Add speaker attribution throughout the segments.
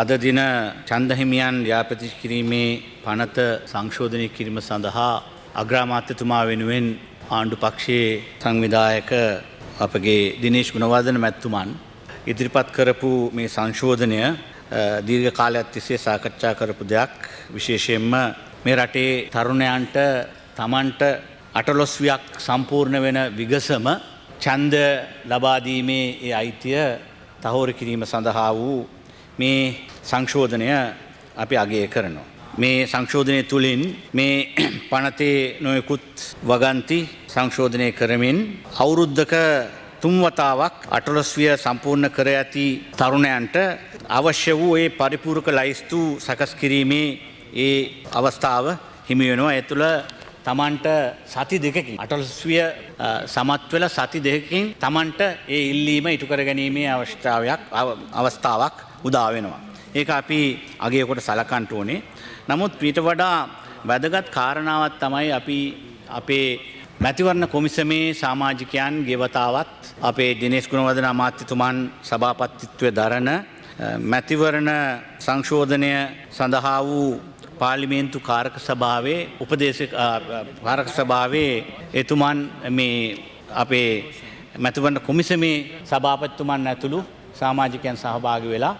Speaker 1: අද දින ඡන්දහිමියන් ව්‍යාපෘති කිරීමේ පනත සංශෝධනය කිරීම සඳහා අග්‍රාමාත්‍යතුමා වෙනුවෙන් ආණ්ඩු පක්ෂයේ සංවිධායක අපගේ දිනේෂ් ගුණවර්ධන මැතිතුමන් ඉදිරිපත් කරපු මේ සංශෝධනය දීර්ඝ කාලයක් තිස්සේ සාකච්ඡා කරපු දෙයක්. විශේෂයෙන්ම මේ රටේ තරුණයන්ට තමන්ට අටලොස්වියක් සම්පූර්ණ වෙන විගසම ඡන්ද ලබා දීමේ ඒ අයිතිය තහවුරු කිරීම සඳහා වූ මේ සංශෝධනය අපි අගය කරනවා. මේ සංශෝධනය තුළින් මේ පනතේ නොයෙකුත් වගන්ති සංශෝධනය කරමින් අවුරුද්දක 3 වතාවක් අටලොස්විය සම්පූර්ණ කර ඇති තරුණයන්ට අවශ්‍ය වූ ඒ පරිපූර්ණක ලයිස්තු සකස් කිරීමේ ඒ අවස්ථාව හිමි වෙනවා. ඒ තුළ තමන්ට සති දෙකකින් අටලොස්විය සමත් වෙලා සති දෙකකින් තමන්ට ඒ ඉල්ලීම ඉටු කර ගැනීමේ අවස්ථාවක් උදා වෙනවා. ඒක අපි අගය කොට සලකන්න ඕනේ. නමුත් ඊට වඩා වැදගත් කාරණාවක් තමයි අපි අපේ මැතිවරණ කොමිසමේ සමාජිකයන් ගෙවතාවත් අපේ දිනේෂ් ගුණවර්ධන අමාත්‍යතුමන් සභාපතිත්වයේ දරන මැතිවරණ සංශෝධනය සඳහා වූ පාර්ලිමේන්තු කාරක සභාවේ උපදේශක කාරක සභාවේ එතුමන් මේ අපේ මැතිවරණ කොමිසමේ සභාපතිතුමන් ඇතුළු සමාජිකයන් සහභාගී වෙලා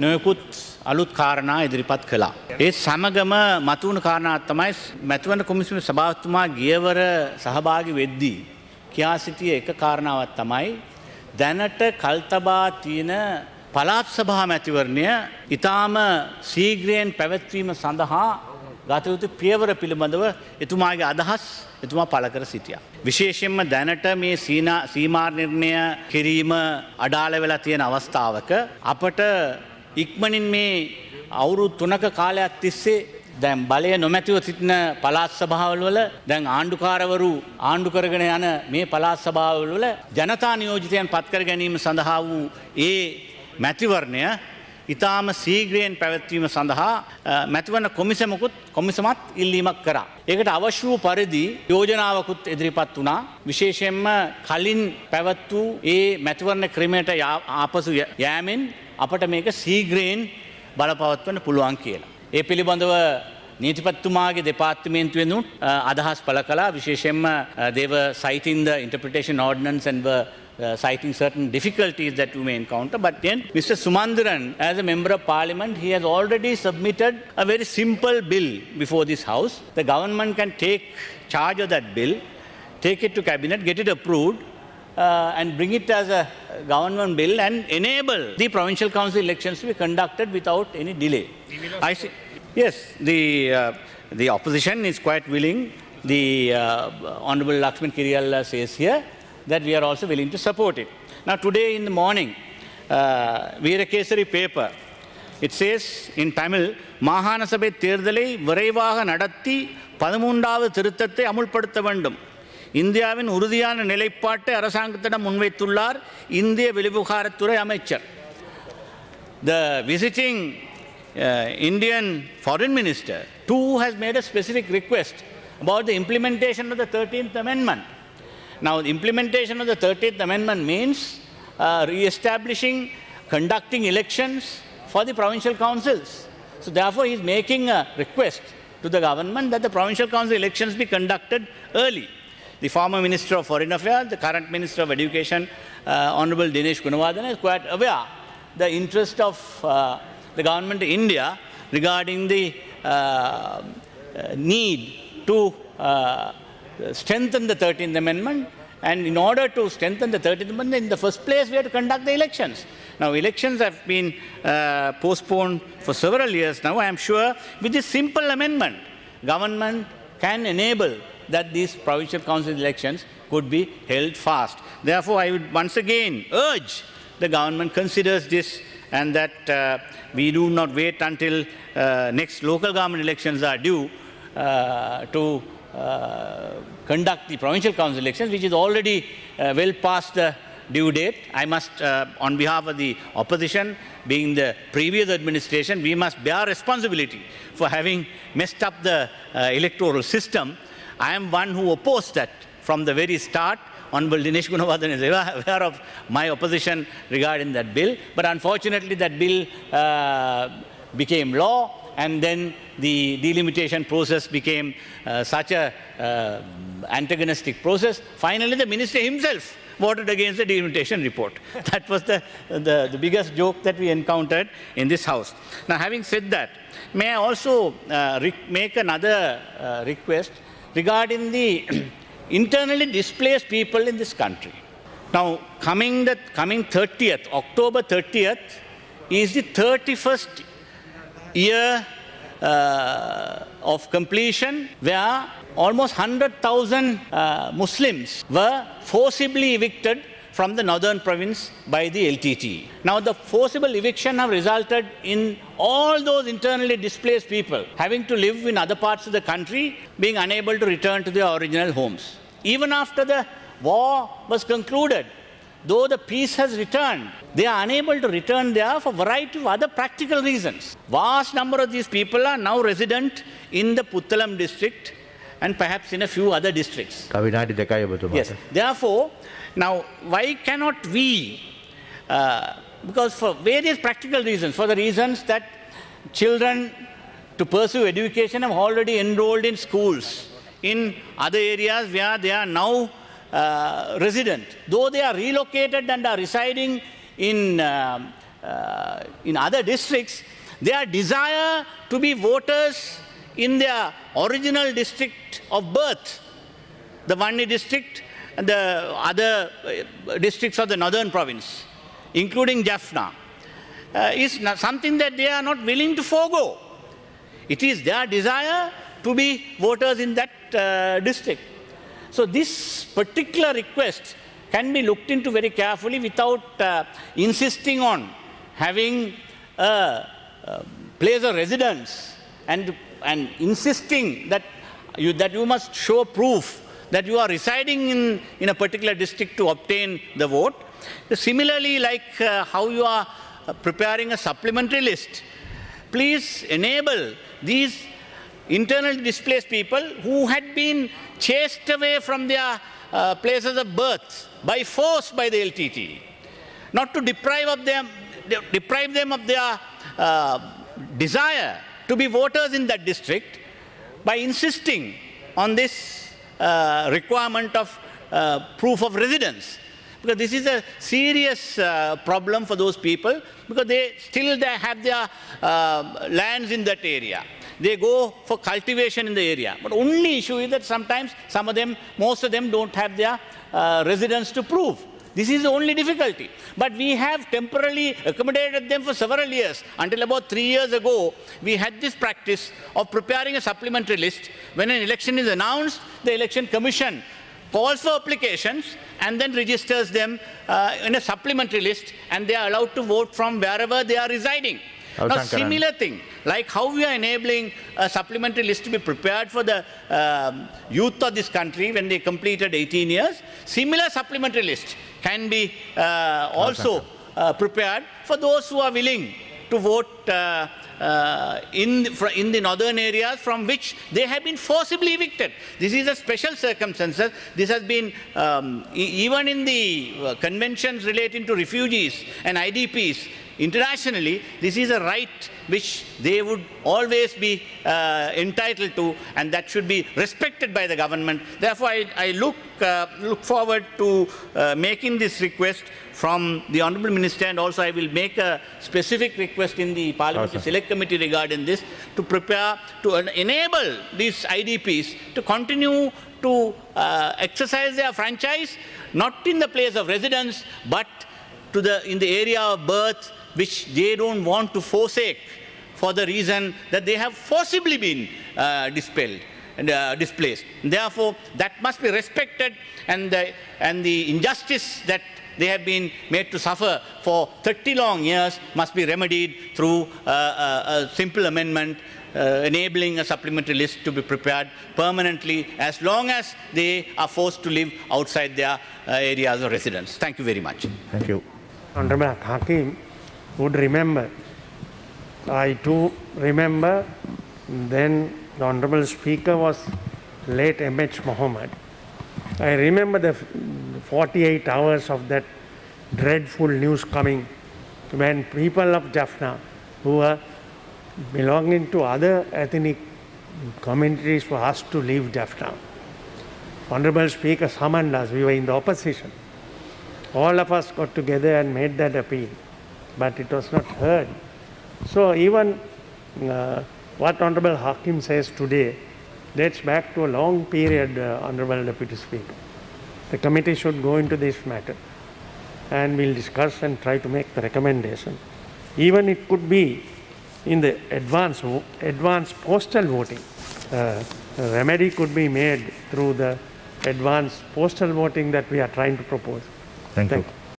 Speaker 1: නොයෙකුත් අලුත් කාරණා ඉදිරිපත් කළා. ඒ සමගම මතුවන කාරණා තමයි මැතිවරණ කොමිසමේ සභාපතිතුමා ගියවර සහභාගී වෙද්දී කියා සිටිය එක කාරණාවක් තමයි දැනට කල්තබා තියෙන පළාත් සභා මැතිවරණය ඊටාම ශීඝ්‍රයෙන් පැවැත්වීම සඳහා ගත යුතු පියවර පිළිබඳව එතුමාගේ අදහස් එතුමා පළ කර සිටියා. විශේෂයෙන්ම දැනට මේ සීමා නිර්ණය කිරීම අඩාල වෙලා තියෙන අවස්ථාවක අපට ඉක්මනින් මේ අවුරුදු 3ක කාලයක් තිස්සේ දැන් බලය නොමැතිව සිටින පළාත් සභාවල වල දැන් ආණ්ඩුකාරවරු ආණ්ඩු කරගෙන යන මේ පළාත් සභාවල වල ජනතා නියෝජිතයන් පත් කර ගැනීම සඳහා වූ ඒ මැතිවරණය ඉතාම ශීඝ්‍රයෙන් පැවැත්වීම සඳහා මැතිවරණ කොමිසමත් ඉල්ලීමක් කරා. ඒකට අවශ්‍ය වූ පරිදි යෝජනාවකුත් ඉදිරිපත් වුණා. විශේෂයෙන්ම කලින් පැවැත් වූ ඒ මැතිවරණ ක්‍රමයට ආපසු යෑමෙන් අපට මේක ශීඝ්‍රයෙන් බලපවත්වන්න පුළුවන් කියලා. ඒ පිළිබඳව නීතිපතිතුමාගේ දෙපාර්තමේන්තුවෙන් අදහස් පළ කළා. විශේෂයෙන්ම they were citing the interpretation ordinance and were citing certain difficulties that you may encounter. But then Mr. Sumandaran, as a member of parliament, he has already submitted a very simple bill before this house. The government can take charge of that bill, take it to cabinet, get it approved, and bring it as a government bill and enable the provincial council elections to be conducted without any delay. I see. Yes, the opposition is quite willing. The Honorable Lakshman Kiriyalla says here that we are also willing to support it. Now today in the morning, Veerakesari paper, it says in Tamil, மாகாண சபை தேர்தலை விரைவாக நடத்தி 13வது திருத்தத்தை அமுல்படுத்த வேண்டும். இந்தியாவின் உறுதியான நிலைப்பாட்டை அரசாங்கத்திடம் முன்வைத்துள்ளார் இந்திய வெளிவிவகாரத்துறை அமைச்சர். The visiting Indian foreign minister too has made a specific request about the implementation of the 13th Amendment. Now, the implementation of the 13th Amendment means re-establishing, conducting elections for the provincial councils. So, therefore, he is making a request to the government that the provincial council elections be conducted early. The former Minister of Foreign Affairs, the current Minister of Education, Honorable Dinesh Gunawardena, is quite aware the interest of the government of India regarding the need to strengthen the 13th Amendment, and in order to strengthen the 13th Amendment, in the first place, we have to conduct the elections. Now, elections have been postponed for several years now. I am sure with this simple amendment, government can enable that these provincial council elections could be held fast. Therefore, I would once again urge the government considers this and that we do not wait until next local government elections are due to conduct the provincial council elections, which is already well past the due date. I must, on behalf of the opposition, being the previous administration, we must bear responsibility for having messed up the electoral system. I am one who opposed that from the very start. Honorable Dinesh Gunawardene is aware of my opposition regarding that bill. But unfortunately, that bill became law, and then the delimitation process became such a antagonistic process. Finally, the minister himself voted against the delimitation report. That was the biggest joke that we encountered in this House. Now, having said that, may I also make another request regarding the internally displaced people in this country. Now, coming 30th, October 30th, is the 31st year of completion where almost 100,000 Muslims were forcibly evicted from the northern province by the LTTE. Now, the forcible eviction have resulted in all those internally displaced people having to live in other parts of the country, being unable to return to their original homes. Even after the war was concluded, though the peace has returned, they are unable to return there for a variety of other practical reasons. Vast number of these people are now resident in the Puttalam district and perhaps in a few other districts. Yes. Therefore, now, why cannot we, because for various practical reasons, for the reasons that children to pursue education have already enrolled in schools in other areas where they are now resident, though they are relocated and are residing in other districts, their desire to be voters in their original district of birth, the Vanni district and the other districts of the northern province, including Jaffna, is something that they are not willing to forego. It is their desire to be voters in that district. So this particular request can be looked into very carefully without insisting on having a place of residence and insisting that you must show proof that you are residing in a particular district to obtain the vote. Similarly, like how you are preparing a supplementary list, please enable these internally displaced people who had been chased away from their places of birth by force by the LTTE, not to deprive them of their desire to be voters in that district by insisting on this requirement of proof of residence. Because this is a serious problem for those people, because they have their lands in that area. They go for cultivation in the area. But only issue is that sometimes most of them don't have their residence to prove. This is the only difficulty. But we have temporarily accommodated them for several years. Until about 3 years ago, we had this practice of preparing a supplementary list. When an election is announced, the Election Commission calls for applications and then registers them in a supplementary list, and they are allowed to vote from wherever they are residing. Now, similar thing, like how we are enabling a supplementary list to be prepared for the youth of this country when they completed 18 years, similar supplementary list can be also prepared for those who are willing to vote in the northern areas from which they have been forcibly evicted. This is a special circumstance. This has been, even in the conventions relating to refugees and IDPs, internationally, this is a right which they would always be entitled to, and that should be respected by the government. Therefore, I look forward to making this request from the Honourable Minister, and also I will make a specific request in the Parliamentary Select Committee regarding this, to prepare to enable these IDPs to continue to exercise their franchise, not in the place of residence, but in the area of birth, which they don't want to forsake for the reason that they have forcibly been displaced. Therefore, that must be respected, and the injustice that they have been made to suffer for 30 long years must be remedied through a simple amendment enabling a supplementary list to be prepared permanently as long as they are forced to live outside their areas of residence. Thank you very much.
Speaker 2: Thank you.
Speaker 3: Honorable Hakim would remember, I too remember, then the Honorable Speaker was late M.H. Mohammed. I remember the 48 hours of that dreadful news coming when people of Jaffna who are belonging to other ethnic communities were asked to leave Jaffna. Honorable Speaker summoned us, we were in the opposition. All of us got together and made that appeal, but it was not heard. So even what Honorable Hakim says today dates back to a long period, Honorable Deputy Speaker. The committee should go into this matter and we'll discuss and try to make the recommendation. Even it could be in the advanced postal voting. A remedy could be made through the advanced postal voting that we are trying to propose.
Speaker 2: Thank you.